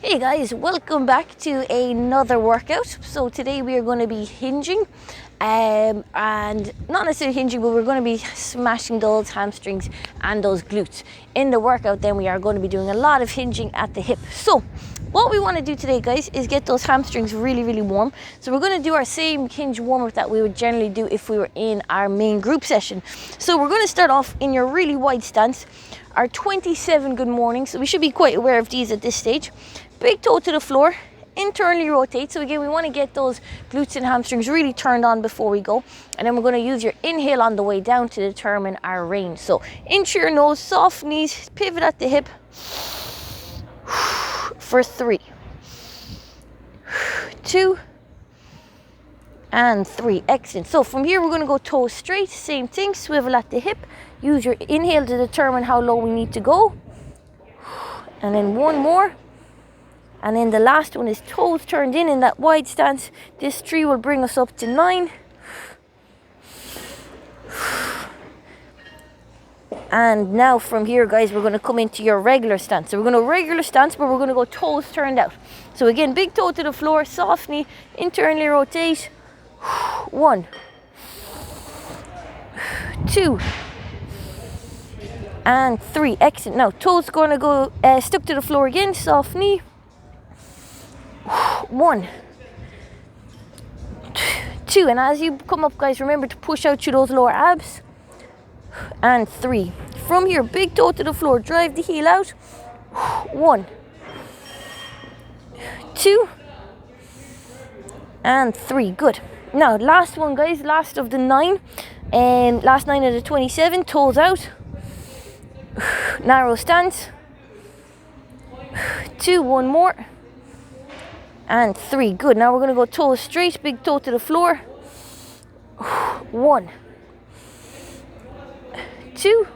Hey guys, welcome back to another workout. So today we are going to be hinging and not necessarily hinging, but we're going to be smashing those hamstrings and those glutes. In the workout then we are going to be doing a lot of hinging at the hip. So what we want to do today guys is get those hamstrings really warm. So we're going to do our same hinge warm-up that we would generally do if we were in our main group session. So we're going to start off in your really wide stance, our 27 good mornings. So we should be quite aware of these at this stage. Big toe to the floor, internally rotate. So again, we want to get those glutes and hamstrings really turned on before we go. And then we're going to use your inhale on the way down to determine our range. So in through your nose, soft knees, pivot at the hip for 3, 2, and 3. Excellent. So from here, we're going to go toes straight, same thing, swivel at the hip. Use your inhale to determine how low we need to go. And then one more. And then the last one is toes turned in that wide stance. This 3 will bring us up to 9. And now from here, guys, we're going to come into your regular stance. So we're going to regular stance, but we're going to go toes turned out. So again, big toe to the floor, soft knee, internally rotate. 1, 2, and 3. Excellent. Now toes going to go stuck to the floor again, soft knee. 1, 2, and as you come up guys, remember to push out through those lower abs. And 3. From here, big toe to the floor, drive the heel out. 1, 2, and 3. Good. Now last one guys, last of the 9, and last 9 of the 27. Toes out, narrow stance. 2, one more. And 3. Good. Now we're going to go toes straight, big toe to the floor. 1, 2,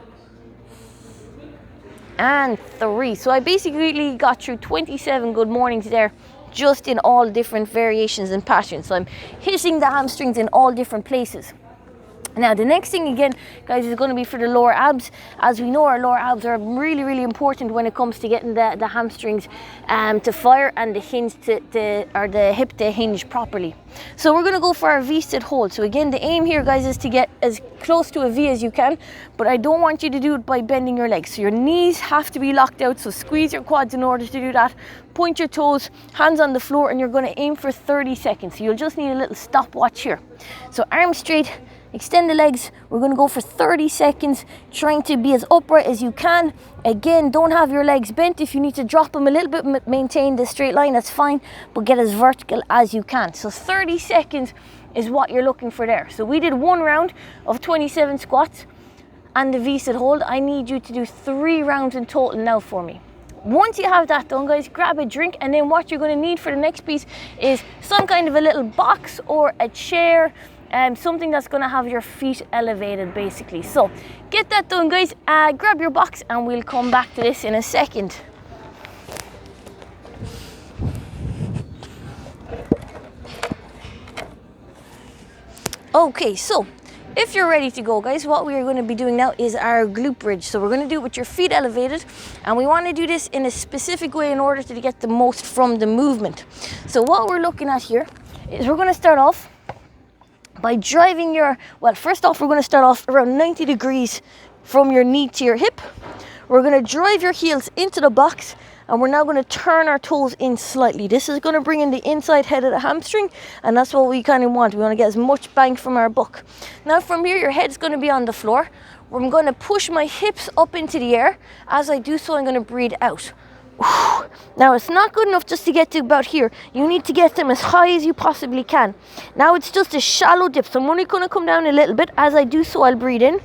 and 3. So I basically got through 27 good mornings there, just in all different variations and patterns. So I'm hitting the hamstrings in all different places. Now the next thing again guys is going to be for the lower abs. As we know, our lower abs are really important when it comes to getting the hamstrings to fire and the hinge or the hip to hinge properly. So we're going to go for our V-sit hold. So again, the aim here guys is to get as close to a V as you can, but I don't want you to do it by bending your legs. So your knees have to be locked out, so squeeze your quads in order to do that. Point your toes, hands on the floor, and you're going to aim for 30 seconds. So you'll just need a little stopwatch here. So arms straight, extend the legs. We're going to go for 30 seconds, trying to be as upright as you can. Again, don't have your legs bent. If you need to drop them a little bit, maintain the straight line, that's fine, but get as vertical as you can. So 30 seconds is what you're looking for there. So we did 1 round of 27 squats and the V-sit hold. I need you to do 3 rounds in total now for me. Once you have that done guys, grab a drink, and then what you're going to need for the next piece is some kind of a little box or a chair, something that's going to have your feet elevated basically. So get that done guys, grab your box and we'll come back to this in a second. Okay, so if you're ready to go guys, what we are going to be doing now is our glute bridge. So we're going to do it with your feet elevated, and we want to do this in a specific way in order to get the most from the movement. So what we're looking at here is we're going to start off by driving first off, we're going to start off around 90 degrees from your knee to your hip. We're going to drive your heels into the box, and we're now going to turn our toes in slightly. This is going to bring in the inside head of the hamstring, and that's what we kind of want. We want to get as much bang from our buck. Now from here, your head's going to be on the floor. I'm going to push my hips up into the air. As I do so, I'm going to breathe out. Now it's not good enough just to get to about here. You need to get them as high as you possibly can. Now it's just a shallow dip, so I'm only going to come down a little bit. As I do so, I'll breathe in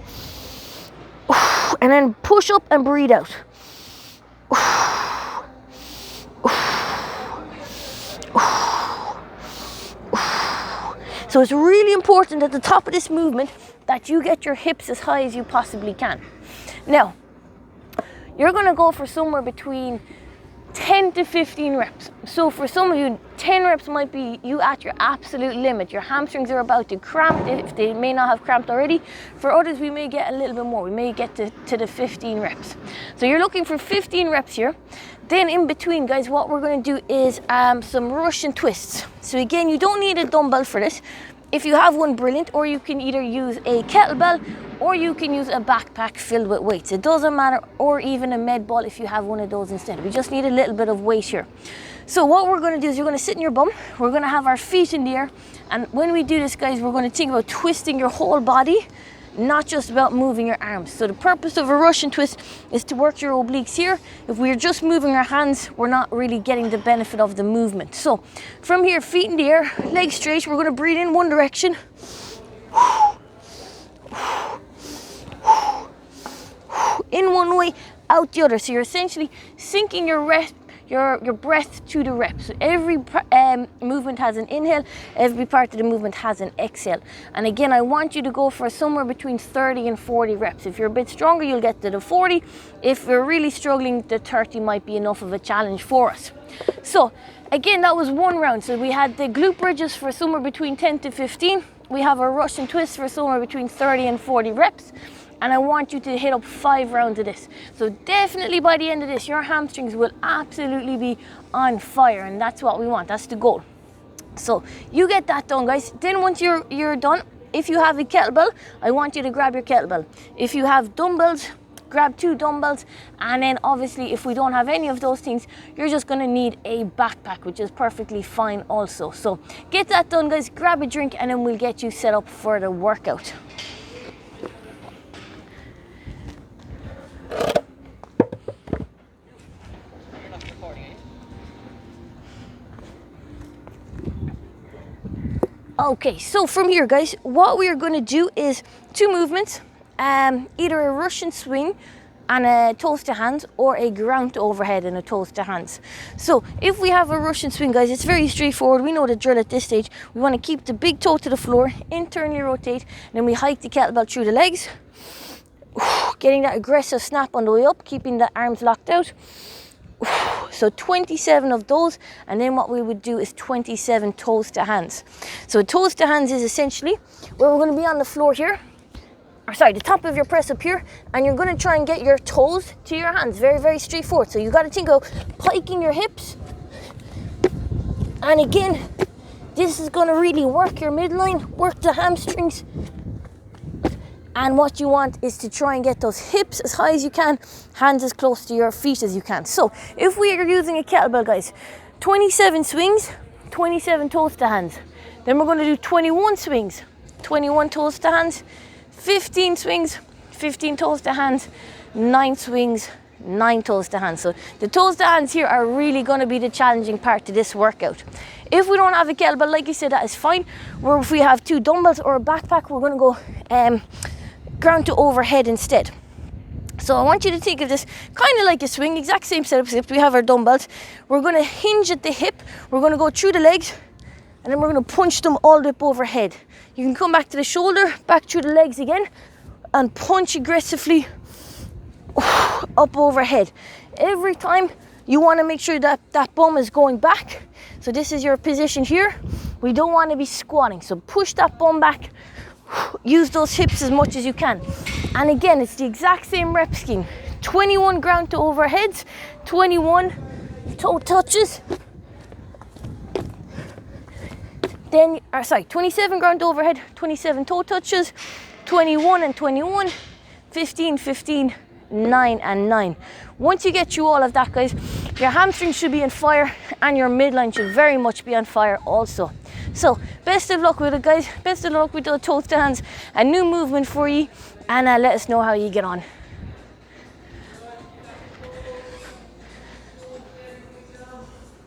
and then push up and breathe out. So it's really important at the top of this movement that you get your hips as high as you possibly can. Now you're going to go for somewhere between 10 to 15 reps. So for some of you, 10 reps might be you at your absolute limit. Your hamstrings are about to cramp if they may not have cramped already. For others, we may get a little bit more. We may get to the 15 reps. So you're looking for 15 reps here. Then in between, guys, what we're going to do is some Russian twists. So again, you don't need a dumbbell for this. If you have one, brilliant, or you can either use a kettlebell or you can use a backpack filled with weights. It doesn't matter, or even a med ball if you have one of those instead. We just need a little bit of weight here. So what we're going to do is you're going to sit in your bum. We're going to have our feet in the air. And when we do this, guys, we're going to think about twisting your whole body, not just about moving your arms. So the purpose of a Russian twist is to work your obliques here. If we're just moving our hands, we're not really getting the benefit of the movement. So from here, feet in the air, legs straight. We're going to breathe in one direction. In one way, out the other. So you're essentially sinking your breath to the reps. So every movement has an inhale, every part of the movement has an exhale. And again, I want you to go for somewhere between 30 and 40 reps. If you're a bit stronger, you'll get to the 40. If you're really struggling, the 30 might be enough of a challenge for us. So again, that was one round. So we had the glute bridges for somewhere between 10 to 15. We have a Russian twist for somewhere between 30 and 40 reps. And I want you to hit up 5 rounds of this. So definitely by the end of this, your hamstrings will absolutely be on fire, and that's what we want. That's the goal. So you get that done, guys. Then once you're done, if you have a kettlebell, I want you to grab your kettlebell. If you have dumbbells, grab 2 dumbbells. And then obviously if we don't have any of those things, you're just gonna need a backpack, which is perfectly fine also. So get that done, guys. Grab a drink and then we'll get you set up for the workout. Okay, so from here, guys, what we are going to do is 2 movements, either a Russian swing and a toes to hands, or a ground to overhead and a toes to hands. So if we have a Russian swing, guys, it's very straightforward. We know the drill at this stage. We want to keep the big toe to the floor, internally rotate, and then we hike the kettlebell through the legs, getting that aggressive snap on the way up, keeping the arms locked out. So 27 of those, and then what we would do is 27 toes to hands. So toes to hands is essentially where we're going to be on the floor here, or sorry, the top of your press up here, and you're going to try and get your toes to your hands. Very, very straightforward. So you got to think of piking your hips, and again, this is going to really work your midline, work the hamstrings. And what you want is to try and get those hips as high as you can, hands as close to your feet as you can. So if we are using a kettlebell, guys, 27 swings, 27 toes to hands. Then we're going to do 21 swings, 21 toes to hands, 15 swings, 15 toes to hands, 9 swings, 9 toes to hands. So the toes to hands here are really going to be the challenging part of this workout. If we don't have a kettlebell, like you said, that is fine. Or if we have 2 dumbbells or a backpack, we're going to go ground to overhead instead. So I want you to think of this kind of like a swing, exact same setup, except we have our dumbbells. We're going to hinge at the hip, we're going to go through the legs, and then we're going to punch them all the way up overhead. You can come back to the shoulder, back through the legs again, and punch aggressively up overhead. Every time you want to make sure that that bum is going back. So this is your position here. We don't want to be squatting, so push that bum back. Use those hips as much as you can. And again, it's the exact same rep scheme. 21 ground to overheads, 21 toe touches. Then, 27 ground to overhead, 27 toe touches, 21 and 21, 15, 15, 9 and 9. Once you get through all of that, guys, your hamstrings should be on fire and your midline should very much be on fire also. So best of luck with it, guys. Best of luck with the toes to hands. A new movement for you, and let us know how you get on.